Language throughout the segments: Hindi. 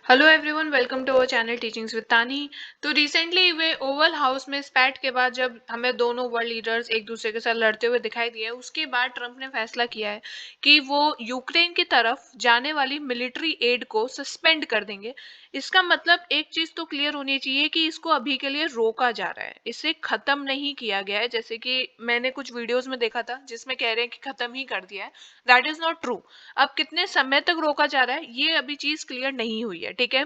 Hello everyone, welcome to our channel teachings with Tani. तो रिसेंटली वे ओवल हाउस में स्पैट के बाद जब हमें दोनों वर्ल्ड लीडर्स एक दूसरे के साथ लड़ते हुए दिखाई दिए, उसके बाद ट्रंप ने फैसला किया है कि वो यूक्रेन की तरफ जाने वाली मिलिट्री एड को सस्पेंड कर देंगे। इसका मतलब एक चीज तो क्लियर होनी चाहिए कि इसको अभी के लिए रोका जा रहा है, इसे खत्म नहीं किया गया है। जैसे कि मैंने कुछ वीडियोस में देखा था जिसमें कह रहे हैं कि खत्म ही कर दिया है। That is not true. अब कितने समय तक रोका जा रहा है ये अभी चीज क्लियर नहीं हुई है, ठीक है।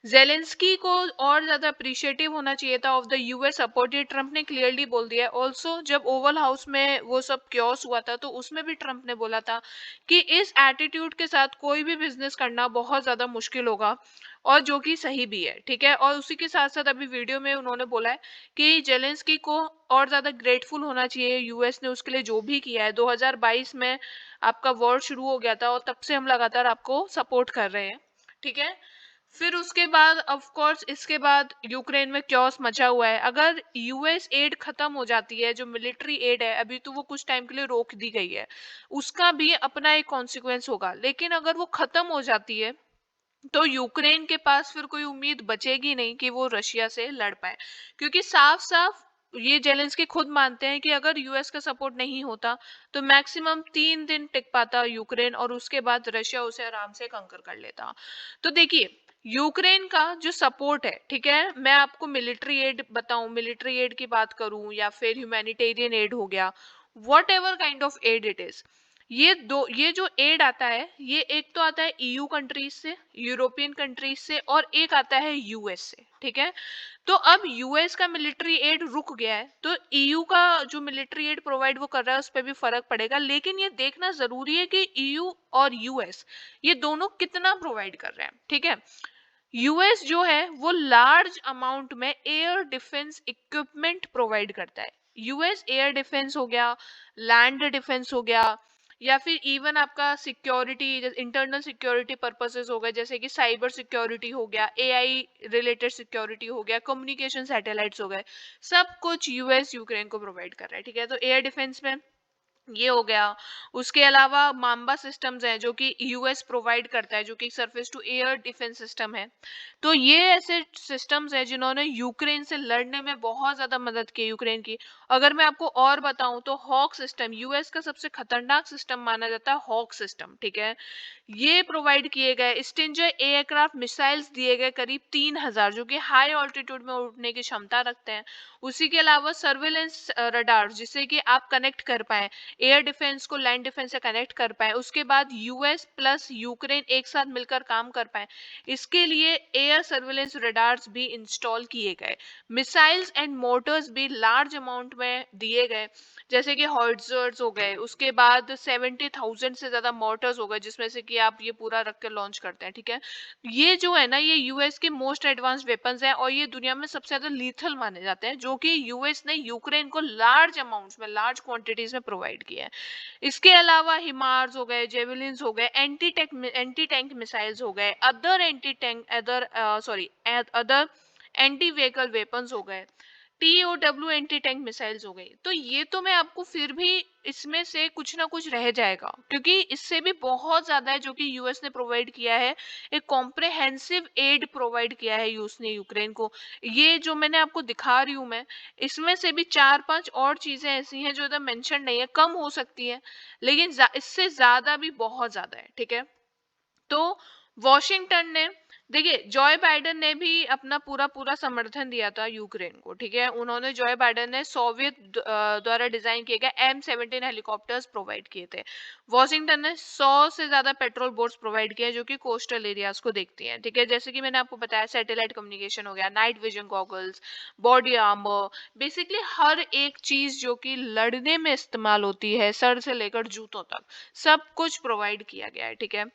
जेलेंस्की को और ज्यादा अप्रिशिएटिव होना चाहिए था ऑफ द यूएस सपोर्ट, ये ट्रंप ने क्लियरली बोल दिया है। ऑल्सो जब ओवल हाउस में वो सब क्योस हुआ था तो उसमें भी ट्रंप ने बोला था कि इस एटीट्यूड के साथ कोई भी बिजनेस करना बहुत ज्यादा मुश्किल होगा, और जो कि सही भी है, ठीक है। और उसी के साथ साथ अभी वीडियो में उन्होंने बोला है कि जेलेंस्की को और ज्यादा ग्रेटफुल होना चाहिए यूएस ने उसके लिए जो भी किया है। 2022 में आपका वॉर शुरू हो गया था और तब से हम लगातार आपको सपोर्ट कर रहे हैं, ठीक है। फिर उसके बाद ऑफ कोर्स इसके बाद यूक्रेन में क्योस मचा हुआ है। अगर यूएस एड खत्म हो जाती है, जो मिलिट्री एड है अभी तो वो कुछ टाइम के लिए रोक दी गई है, उसका भी अपना एक कॉन्सिक्वेंस होगा। लेकिन अगर वो खत्म हो जाती है तो यूक्रेन के पास फिर कोई उम्मीद बचेगी नहीं कि वो रशिया से लड़ पाए, क्योंकि साफ साफ ये जेलेंस्की खुद मानते हैं कि अगर यूएस का सपोर्ट नहीं होता तो मैक्सिमम 3 दिन टिक पाता यूक्रेन, और उसके बाद रशिया उसे आराम से कंकर कर लेता। तो देखिए, यूक्रेन का जो सपोर्ट है, ठीक है, मैं आपको मिलिट्री एड बताऊं, मिलिट्री एड की बात करूं या फिर ह्यूमैनिटेरियन एड हो गया, whatever kind of aid it is, ये जो एड आता है ये एक तो आता है ईयू कंट्रीज से, यूरोपियन कंट्रीज से, और एक आता है यूएस से, ठीक है। तो अब यूएस का मिलिट्री एड रुक गया है तो ईयू का जो मिलिट्री एड प्रोवाइड वो कर रहा है उस पर भी फर्क पड़ेगा। लेकिन ये देखना जरूरी है कि ईयू और यूएस ये दोनों कितना प्रोवाइड कर रहे हैं, ठीक है। यूएस जो है वो लार्ज अमाउंट में एयर डिफेंस इक्विपमेंट प्रोवाइड करता है। यूएस एयर डिफेंस हो गया, लैंड डिफेंस हो गया, या फिर इवन आपका सिक्योरिटी, इंटरनल सिक्योरिटी पर्पसेस हो गए, जैसे कि साइबर सिक्योरिटी हो गया, एआई रिलेटेड सिक्योरिटी हो गया, कम्युनिकेशन सैटेलाइट्स हो गए, सब कुछ यूएस यूक्रेन को प्रोवाइड कर रहा है, ठीक है। तो एयर डिफेंस में ये हो गया। उसके अलावा माम्बा सिस्टम्स हैं जो कि यूएस प्रोवाइड करता है, जो कि surface to air defence system है। तो ये ऐसे सिस्टम्स हैं जिन्होंने यूक्रेन से लड़ने में बहुत ज्यादा मदद की यूक्रेन की। अगर मैं आपको और बताऊं तो हॉक सिस्टम यूएस का सबसे खतरनाक सिस्टम माना जाता है, हॉक सिस्टम, ठीक है। ये प्रोवाइड किए गए स्टिंजर एयरक्राफ्ट मिसाइल्स दिए गए करीब 3000, जो कि हाई ऑल्टीट्यूड में उड़ने की क्षमता रखते हैं। उसी के अलावा सर्विलेंस रडार, जिससे कि आप कनेक्ट कर पाए एयर डिफेंस को लैंड डिफेंस से कनेक्ट कर पाए, उसके बाद यूएस प्लस यूक्रेन एक साथ मिलकर काम कर पाए, इसके लिए एयर सर्विलेंस रडार्स भी इंस्टॉल किए गए। मिसाइल्स एंड मोटर्स भी लार्ज अमाउंट में दिए गए, जैसे कि हॉर्ट्जर्स हो गए, उसके बाद 70,000 से ज्यादा मोटर्स हो गए जिसमें से कि आप ये पूरा रख के लॉन्च करते हैं, ठीक है। ये जो है ना, ये यूएस के मोस्ट एडवांस्ड वेपन्स हैं और ये दुनिया में सबसे ज्यादा लीथल माने जाते हैं, जो कि यूएस ने यूक्रेन को लार्ज अमाउंट्स में, लार्ज क्वांटिटीज में प्रोवाइड किया है। इसके अलावा हिमार्स हो गए, जेवलिन्स हो गए, एंटी टैंक मिसाइल्स हो गए, other anti tank other sorry other anti vehicle weapons हो गए, टीओडब्ल्यू एंटी टैंक मिसाइल्स हो गई। तो ये तो मैं आपको फिर भी इसमें से कुछ ना कुछ रह जाएगा, क्योंकि इससे भी बहुत ज्यादा है जो कि यूएस ने प्रोवाइड किया है। एक कॉम्प्रहेंसिव एड प्रोवाइड किया है यूएस ने यूक्रेन को। ये जो मैंने आपको दिखा रही हूं मैं, इसमें से भी 4-5 और चीजें ऐसी हैं जो इधर मेंशन नहीं है, कम हो सकती है, लेकिन इससे ज्यादा भी बहुत ज्यादा है, ठीक है। तो वॉशिंगटन ने, देखिए जॉय बाइडेन ने भी अपना पूरा पूरा समर्थन दिया था यूक्रेन को, ठीक है। उन्होंने, जॉय बाइडेन ने सोवियत द्वारा डिजाइन किए गए M17 हेलीकॉप्टर्स प्रोवाइड किए थे। वॉशिंगटन ने 100 से ज्यादा पेट्रोल बोट्स प्रोवाइड किए जो कि कोस्टल एरियाज को देखती हैं, ठीक है। जैसे कि मैंने आपको बताया, सैटेलाइट कम्युनिकेशन हो गया, night vision goggles, body armour, basically हर एक चीज जो कि लड़ने में इस्तेमाल होती है, सर से लेकर जूतों तक, सब कुछ प्रोवाइड किया गया है, ठीक है।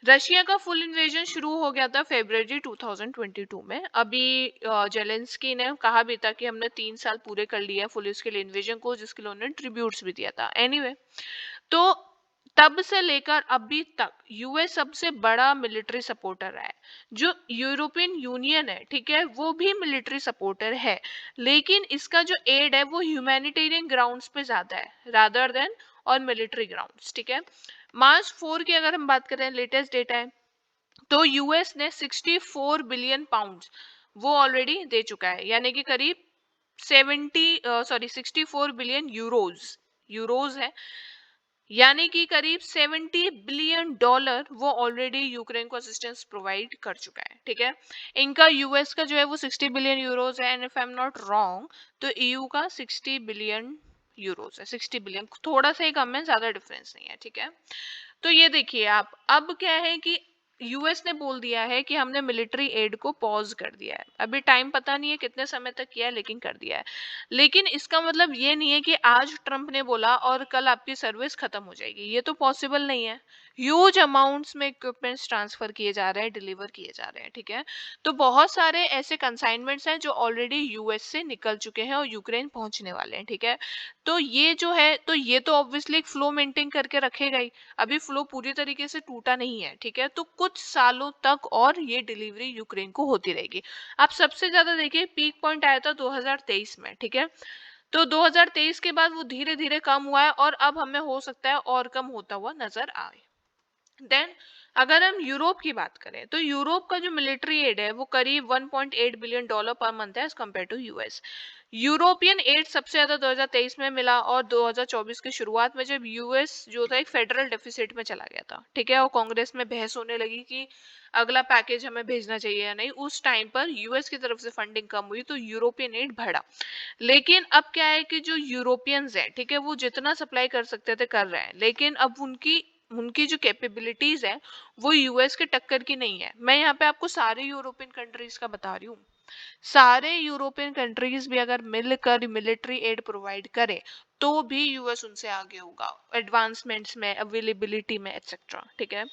रशिया का फुल इन्वेजन शुरू हो गया था फरवरी 2022 में। अभी जेलेंस्की ने कहा भी था कि हमने 3 साल पूरे कर लिए फुल स्केल इन्वेजन को, जिसके लिए उन्होंने ट्रिब्यूट्स भी दिया था। एनीवे, तो तब से लेकर अभी तक यूएस सबसे बड़ा मिलिट्री सपोर्टर रहा है। जो यूरोपियन यूनियन है, ठीक है, वो भी मिलिट्री सपोर्टर है, लेकिन इसका जो एड है वो ह्यूमैनिटेरियन ग्राउंड्स पे ज्यादा है रादर देन और मिलिट्री ग्राउंड्स, ठीक है। मार्च 4 की अगर हम बात करें, लेटेस्ट डेटा है, तो यूएस ने 64 बिलियन पाउंड वो ऑलरेडी दे चुका है, यानी कि करीब 64 बिलियन यूरोज, यूरोज है, यानी कि करीब 70 बिलियन डॉलर वो ऑलरेडी यूक्रेन को असिस्टेंस प्रोवाइड कर चुका है। ठीक है, इनका यूएस का जो है वो 60 बिलियन यूरोज है, and if I am not wrong तो ईयू का 60 बिलियन यूरोज है, 60 बिलियन, थोड़ा सा ही कम है, ज्यादा डिफरेंस नहीं है। ठीक है, तो ये देखिए आप, अब क्या है कि यूएस ने बोल दिया है कि हमने मिलिट्री एड को पॉज कर दिया है, अभी टाइम पता नहीं है कितने समय तक किया है, लेकिन कर दिया है। लेकिन इसका मतलब ये नहीं है कि आज ट्रम्प ने बोला और कल आपकी सर्विस खत्म हो जाएगी, ये तो पॉसिबल नहीं है। ह्यूज अमाउंट्स में इक्विपमेंट्स ट्रांसफर किए जा रहे हैं, डिलीवर किए जा रहे हैं। ठीक है, तो बहुत सारे ऐसे कंसाइनमेंट्स हैं जो ऑलरेडी यूएस से निकल चुके हैं और यूक्रेन पहुंचने वाले हैं। ठीक है, तो ये जो है, तो ये तो ऑब्वियसली एक फ्लो मेंटेन करके रखेगा ही, अभी फ्लो पूरी तरीके से टूटा नहीं है। ठीक है, तो कुछ सालों तक और ये डिलीवरी यूक्रेन को होती रहेगी। आप सबसे ज्यादा देखिए पीक पॉइंट आया था 2023 में। ठीक है, तो 2023 के बाद वो धीरे धीरे कम हुआ है और अब हमें हो सकता है और कम होता हुआ नजर आए। देन अगर हम यूरोप की बात करें तो यूरोप का जो मिलिट्री एड है वो करीब 1.8 बिलियन डॉलर पर मंथ है as compare to US. European aid सबसे ज्यादा 2023 में मिला और 2024 की शुरुआत में जब यूएस जो था एक फेडरल डेफिसिट में चला गया था। ठीक है, और कांग्रेस में बहस होने लगी कि अगला पैकेज हमें भेजना चाहिए या नहीं, उस टाइम पर यूएस की तरफ से फंडिंग कम हुई तो यूरोपियन एड बढ़ा। लेकिन अब क्या है कि जो यूरोपियंस है, ठीक है, वो जितना सप्लाई कर सकते थे कर रहे हैं, लेकिन अब उनकी उनकी जो कैपेबिलिटीज है वो यूएस के टक्कर की नहीं है। मैं यहाँ पे आपको सारे यूरोपियन कंट्रीज का बता रही हूँ, सारे यूरोपियन कंट्रीज भी अगर मिलकर मिलिट्री एड प्रोवाइड करे तो भी यूएस उनसे आगे होगा एडवांसमेंट्स में, अवेलेबिलिटी में, एक्सेट्रा। ठीक है,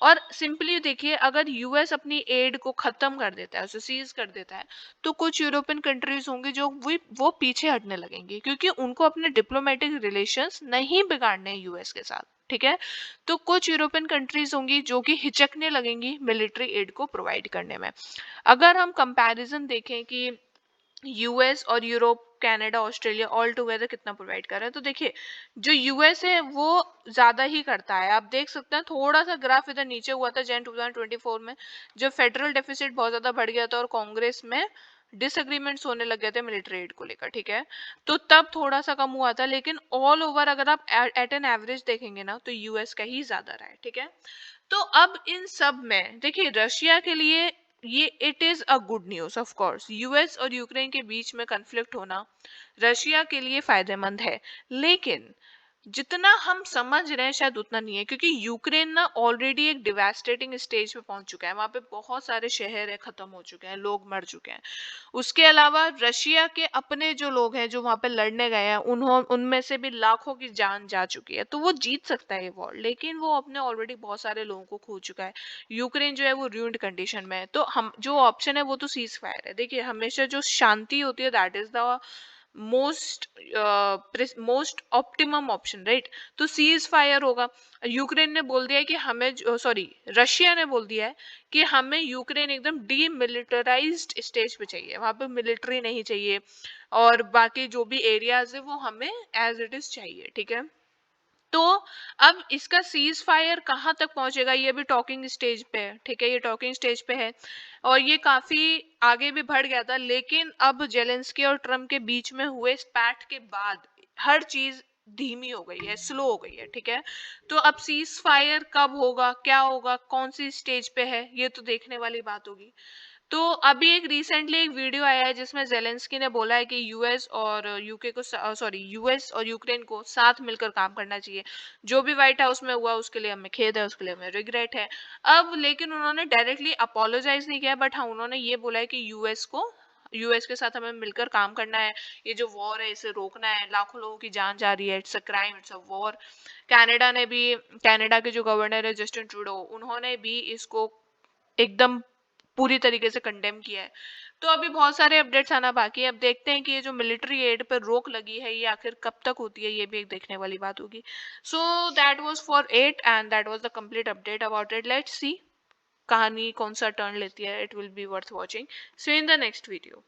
और सिंपली देखिए अगर यूएस अपनी एड को खत्म कर देता है, उसे सीज कर देता है, तो कुछ यूरोपियन कंट्रीज होंगे जो वो पीछे हटने लगेंगे, क्योंकि उनको अपने डिप्लोमेटिक रिलेशंस नहीं बिगाड़ने हैं यूएस के साथ। ठीक है, तो कुछ यूरोपियन कंट्रीज होंगी जो कि हिचकने लगेंगी मिलिट्री एड को प्रोवाइड करने में। अगर हम कंपैरिजन देखें कि यूएस और Europe, Canada, Australia all together कितना प्रोवाइड कर रहे हैं, तो देखिए जो यूएस है वो ज्यादा ही करता है। आप देख सकते हैं थोड़ा सा ग्राफ इधर नीचे हुआ था जन 2024 में, जब फेडरल डेफिसिट बहुत ज्यादा बढ़ गया था और कांग्रेस में डिसएग्रीमेंट्स होने लग गए थे मिलिट्री एड को लेकर। ठीक है, तो तब थोड़ा सा कम हुआ था, लेकिन ऑल ओवर अगर आप एट एन एवरेज देखेंगे ना तो यूएस का ही ज्यादा रहा है। ठीक है, तो अब इन सब में देखिए रशिया के लिए ये it is a good news. Of course US और यूक्रेन के बीच में कन्फ्लिक्ट होना रशिया के लिए फायदेमंद है, लेकिन जितना हम समझ रहे हैं शायद उतना नहीं है, क्योंकि यूक्रेन ना ऑलरेडी एक डिवास्टेटिंग स्टेज पे पहुंच चुका है, वहां पे बहुत सारे शहर है खत्म हो चुके हैं, लोग मर चुके हैं। उसके अलावा रशिया के अपने जो लोग हैं जो वहां पे लड़ने गए हैं, उनमें से भी लाखों की जान जा चुकी है, तो वो जीत सकता है ये वॉर, लेकिन वो अपने ऑलरेडी बहुत सारे लोगों को खो चुका है। यूक्रेन जो है वो रूइंड कंडीशन में है, तो हम जो ऑप्शन है वो तो सीज फायर है। देखिए हमेशा जो शांति होती है that is the most most optimum option, right. तो सीज फायर होगा। यूक्रेन ने बोल दिया है कि हमें, सॉरी रशिया ने बोल दिया है कि हमें यूक्रेन एकदम डीमिलिटराइज्ड स्टेज पे चाहिए, वहां पे मिलिट्री नहीं चाहिए, और बाकी जो भी एरियाज है वो हमें एज इट इज चाहिए। ठीक है, तो अब इसका सीज फायर कहाँ तक पहुंचेगा ये भी टॉकिंग स्टेज पे है। ठीक है, ये टॉकिंग स्टेज पे है और ये काफी आगे भी बढ़ गया था, लेकिन अब जेलेंस्की और ट्रम्प के बीच में हुए स्पैट के बाद हर चीज धीमी हो गई है, स्लो हो गई है। ठीक है, तो अब सीज फायर कब होगा, क्या होगा, कौन सी स्टेज पे है, ये तो देखने वाली बात होगी। तो अभी एक रिसेंटली एक वीडियो आया है जिसमें जेलेंस्की ने बोला है कि यूएस और यूके को, सॉरी यूएस और यूक्रेन को साथ मिलकर काम करना चाहिए। जो भी व्हाइट हाउस में हुआ उसके लिए हमें खेद है, उसके लिए हमें रिग्रेट है। अब लेकिन उन्होंने डायरेक्टली अपोलोजाइज नहीं किया, बट हाँ उन्होंने ये बोला है कि यूएस के साथ हमें मिलकर काम करना है, ये जो वॉर है इसे रोकना है, लाखों लोगों की जान जा रही है, it's a crime, it's a war. Canada ने भी, कनाडा के जो गवर्नर है जस्टिन ट्रूडो, उन्होंने भी इसको एकदम पूरी तरीके से कंडेम किया है। तो अभी बहुत सारे अपडेट्स आना बाकी है, अब देखते हैं कि ये जो मिलिट्री एड पर रोक लगी है ये आखिर कब तक होती है, ये भी एक देखने वाली बात होगी। So that was for it and that was the complete update about it. Let's see कहानी कौन सा टर्न लेती है, it will be worth watching. See in the next video.